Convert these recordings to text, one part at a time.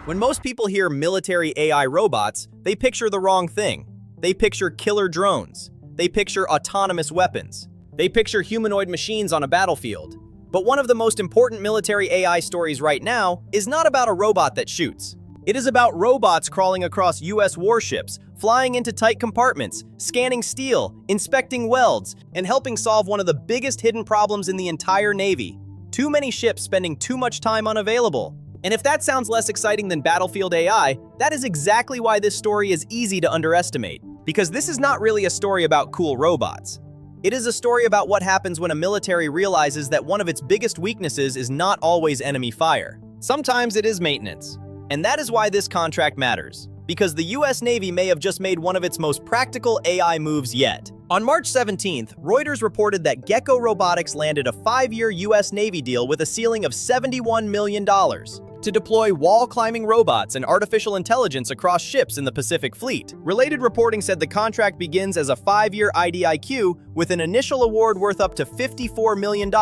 When most people hear military AI robots, they picture the wrong thing. They picture killer drones. They picture autonomous weapons. They picture humanoid machines on a battlefield. But one of the most important military AI stories right now is not about a robot that shoots. It is about robots crawling across US warships, flying into tight compartments, scanning steel, inspecting welds, and helping solve one of the biggest hidden problems in the entire Navy: too many ships spending too much time unavailable. And if that sounds less exciting than battlefield AI, that is exactly why this story is easy to underestimate. Because this is not really a story about cool robots. It is a story about what happens when a military realizes that one of its biggest weaknesses is not always enemy fire. Sometimes it is maintenance. And that is why this contract matters. Because the US Navy may have just made one of its most practical AI moves yet. On March 17th, Reuters reported that Gecko Robotics landed a 5-year US Navy deal with a ceiling of $71 million to deploy wall-climbing robots and artificial intelligence across ships in the Pacific Fleet. Related reporting said the contract begins as a 5-year IDIQ with an initial award worth up to $54 million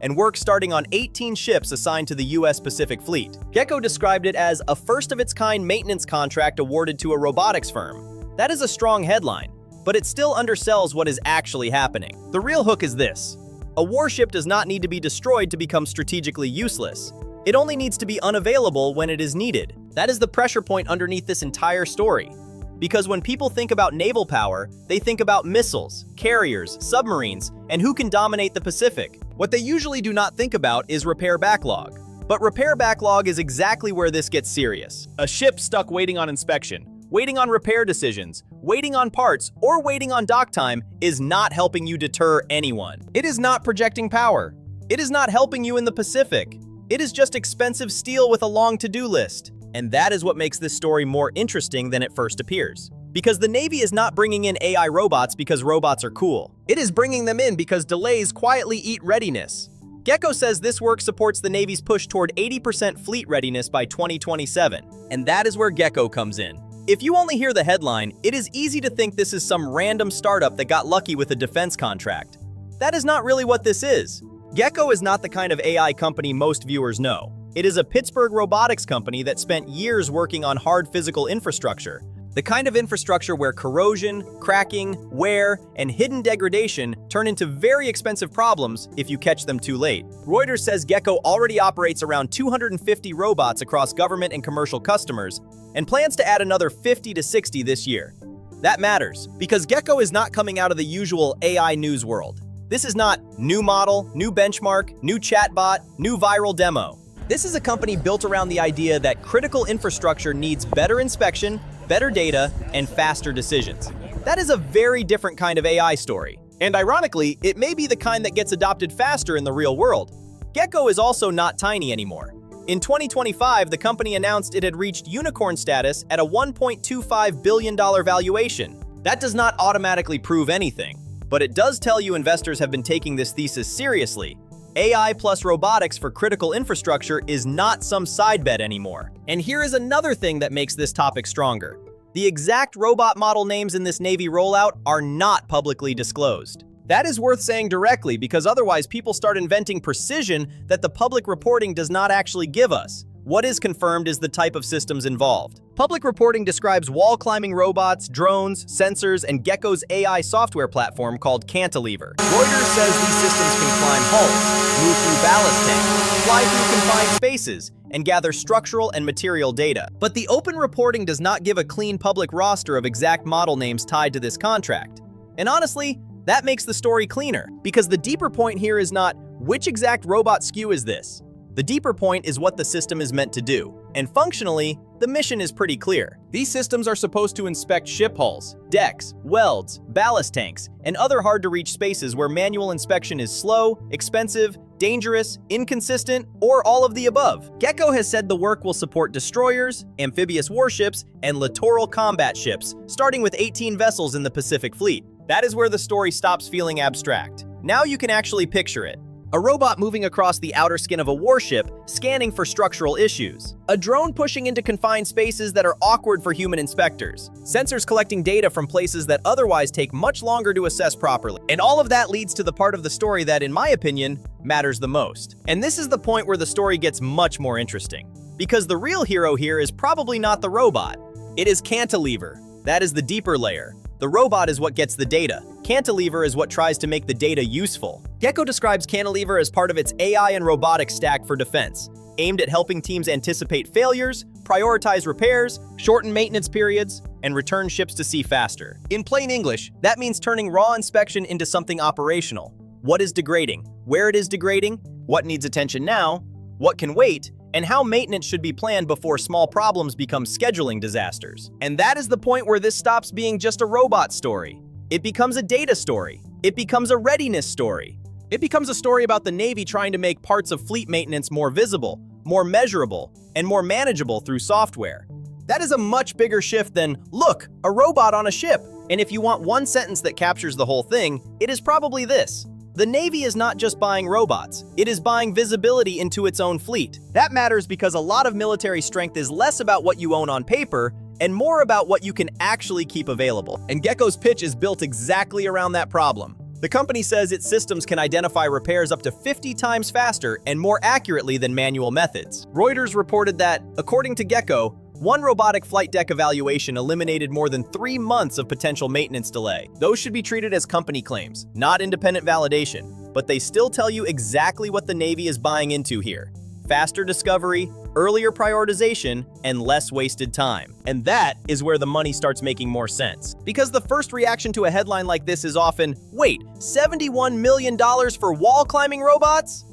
and work starting on 18 ships assigned to the US Pacific Fleet. Gecko described it as a first-of-its-kind maintenance contract awarded to a robotics firm. That is a strong headline, but it still undersells what is actually happening. The real hook is this: a warship does not need to be destroyed to become strategically useless. It only needs to be unavailable when it is needed. That is the pressure point underneath this entire story. Because when people think about naval power, they think about missiles, carriers, submarines, and who can dominate the Pacific. What they usually do not think about is repair backlog. But repair backlog is exactly where this gets serious. A ship stuck waiting on inspection, waiting on repair decisions, waiting on parts, or waiting on dock time is not helping you deter anyone. It is not projecting power. It is not helping you in the Pacific. It is just expensive steel with a long to-do list. And that is what makes this story more interesting than it first appears. Because the Navy is not bringing in AI robots because robots are cool. It is bringing them in because delays quietly eat readiness. Gecko says this work supports the Navy's push toward 80% fleet readiness by 2027. And that is where Gecko comes in. If you only hear the headline, it is easy to think this is some random startup that got lucky with a defense contract. That is not really what this is. Gecko is not the kind of AI company most viewers know. It is a Pittsburgh robotics company that spent years working on hard physical infrastructure. The kind of infrastructure where corrosion, cracking, wear, and hidden degradation turn into very expensive problems if you catch them too late. Reuters says Gecko already operates around 250 robots across government and commercial customers and plans to add another 50 to 60 this year. That matters because Gecko is not coming out of the usual AI news world. This is not new model, new benchmark, new chatbot, new viral demo. This is a company built around the idea that critical infrastructure needs better inspection, better data, and faster decisions. That is a very different kind of AI story. And ironically, it may be the kind that gets adopted faster in the real world. Gecko is also not tiny anymore. In 2025, the company announced it had reached unicorn status at a $1.25 billion valuation. That does not automatically prove anything, but it does tell you investors have been taking this thesis seriously. AI plus robotics for critical infrastructure is not some side bet anymore. And here is another thing that makes this topic stronger. The exact robot model names in this Navy rollout are not publicly disclosed. That is worth saying directly because otherwise people start inventing precision that the public reporting does not actually give us. What is confirmed is the type of systems involved. Public reporting describes wall-climbing robots, drones, sensors, and Gecko's AI software platform called Cantilever. Reuters says these systems can climb hulls, move through ballast tanks, fly through confined spaces, and gather structural and material data. But the open reporting does not give a clean public roster of exact model names tied to this contract. And honestly, that makes the story cleaner, because the deeper point here is not which exact robot SKU is this. The deeper point is what the system is meant to do. And functionally, the mission is pretty clear. These systems are supposed to inspect ship hulls, decks, welds, ballast tanks, and other hard-to-reach spaces where manual inspection is slow, expensive, dangerous, inconsistent, or all of the above. Gecko has said the work will support destroyers, amphibious warships, and littoral combat ships, starting with 18 vessels in the Pacific Fleet. That is where the story stops feeling abstract. Now you can actually picture it. A robot moving across the outer skin of a warship, scanning for structural issues. A drone pushing into confined spaces that are awkward for human inspectors. Sensors collecting data from places that otherwise take much longer to assess properly. And all of that leads to the part of the story that, in my opinion, matters the most. And this is the point where the story gets much more interesting. Because the real hero here is probably not the robot. It is Cantilever. That is the deeper layer. The robot is what gets the data. Cantilever is what tries to make the data useful. Gecko describes Cantilever as part of its AI and robotics stack for defense, aimed at helping teams anticipate failures, prioritize repairs, shorten maintenance periods, and return ships to sea faster. In plain English, that means turning raw inspection into something operational. What is degrading, where it is degrading, what needs attention now, what can wait, and how maintenance should be planned before small problems become scheduling disasters. And that is the point where this stops being just a robot story. It becomes a data story. It becomes a readiness story. It becomes a story about the Navy trying to make parts of fleet maintenance more visible, more measurable, and more manageable through software. That is a much bigger shift than, look, a robot on a ship. And if you want one sentence that captures the whole thing, it is probably this. The Navy is not just buying robots, it is buying visibility into its own fleet. That matters because a lot of military strength is less about what you own on paper and more about what you can actually keep available. And Gecko's pitch is built exactly around that problem. The company says its systems can identify repairs up to 50 times faster and more accurately than manual methods. Reuters reported that, according to Gecko, one robotic flight deck evaluation eliminated more than 3 months of potential maintenance delay. Those should be treated as company claims, not independent validation, but they still tell you exactly what the Navy is buying into here. Faster discovery, earlier prioritization, and less wasted time. And that is where the money starts making more sense. Because the first reaction to a headline like this is often, wait, $71 million for wall-climbing robots?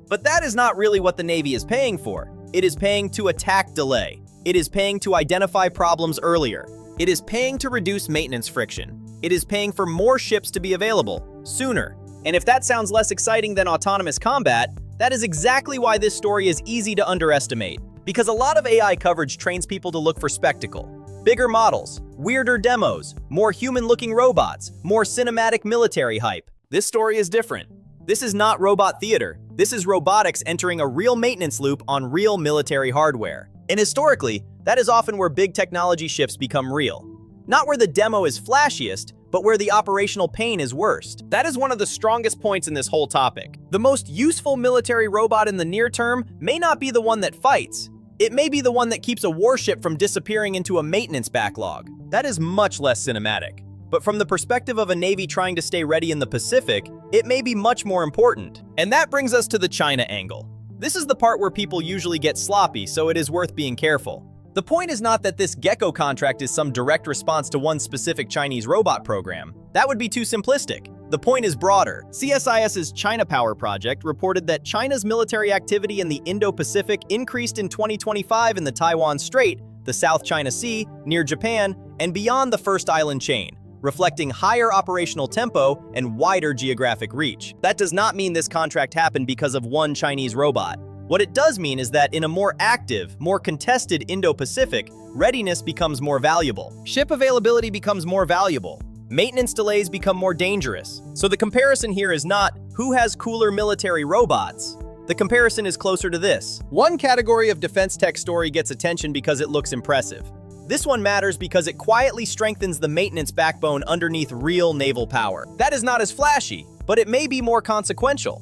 But that is not really what the Navy is paying for. It is paying to attack delay. It is paying to identify problems earlier. It is paying to reduce maintenance friction. It is paying for more ships to be available sooner. And if that sounds less exciting than autonomous combat, that is exactly why this story is easy to underestimate. Because a lot of AI coverage trains people to look for spectacle. Bigger models, weirder demos, more human-looking robots, more cinematic military hype. This story is different. This is not robot theater. This is robotics entering a real maintenance loop on real military hardware. And historically, that is often where big technology shifts become real. Not where the demo is flashiest, but where the operational pain is worst. That is one of the strongest points in this whole topic. The most useful military robot in the near term may not be the one that fights. It may be the one that keeps a warship from disappearing into a maintenance backlog. That is much less cinematic. But from the perspective of a Navy trying to stay ready in the Pacific, it may be much more important. And that brings us to the China angle. This is the part where people usually get sloppy, so it is worth being careful. The point is not that this Gecko contract is some direct response to one specific Chinese robot program. That would be too simplistic. The point is broader. CSIS's China Power project reported that China's military activity in the Indo-Pacific increased in 2025 in the Taiwan Strait, the South China Sea, near Japan, and beyond the first island chain, reflecting higher operational tempo and wider geographic reach. That does not mean this contract happened because of one Chinese robot. What it does mean is that in a more active, more contested Indo-Pacific, readiness becomes more valuable. Ship availability becomes more valuable. Maintenance delays become more dangerous. So the comparison here is not who has cooler military robots. The comparison is closer to this. One category of defense tech story gets attention because it looks impressive. This one matters because it quietly strengthens the maintenance backbone underneath real naval power. That is not as flashy, but it may be more consequential.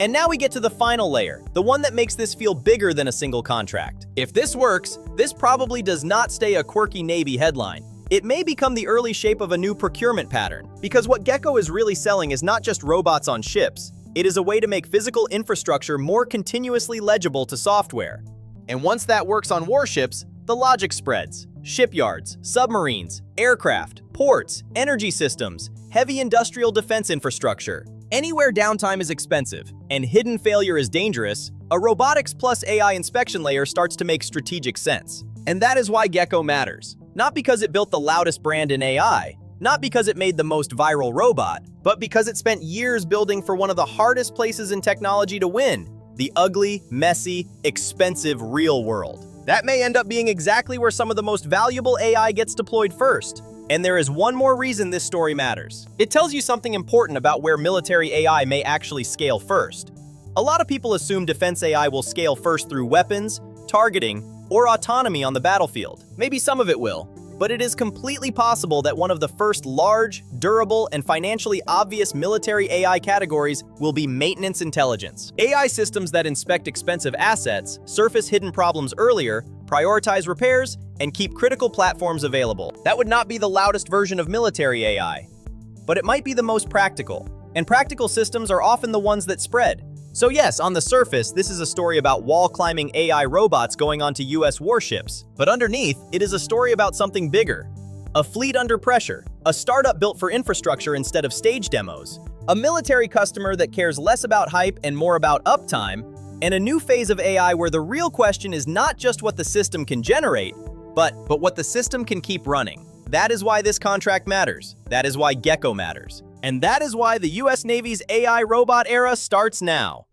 And now we get to the final layer, the one that makes this feel bigger than a single contract. If this works, this probably does not stay a quirky Navy headline. It may become the early shape of a new procurement pattern, because what Gecko is really selling is not just robots on ships. It is a way to make physical infrastructure more continuously legible to software. And once that works on warships, the logic spreads. Shipyards, submarines, aircraft, ports, energy systems, heavy industrial defense infrastructure. Anywhere downtime is expensive and hidden failure is dangerous, a robotics plus AI inspection layer starts to make strategic sense. And that is why Gecko matters. Not because it built the loudest brand in AI, not because it made the most viral robot, but because it spent years building for one of the hardest places in technology to win, the ugly, messy, expensive real world. That may end up being exactly where some of the most valuable AI gets deployed first. And there is one more reason this story matters. It tells you something important about where military AI may actually scale first. A lot of people assume defense AI will scale first through weapons, targeting, or autonomy on the battlefield. Maybe some of it will. But it is completely possible that one of the first large, durable, and financially obvious military AI categories will be maintenance intelligence. AI systems that inspect expensive assets, surface hidden problems earlier, prioritize repairs, and keep critical platforms available. That would not be the loudest version of military AI, but it might be the most practical. And practical systems are often the ones that spread. So yes, on the surface, this is a story about wall-climbing AI robots going onto US warships. But underneath, it is a story about something bigger. A fleet under pressure, a startup built for infrastructure instead of stage demos, a military customer that cares less about hype and more about uptime, and a new phase of AI where the real question is not just what the system can generate, but what the system can keep running. That is why this contract matters. That is why Gecko matters. And that is why the US Navy's AI robot era starts now.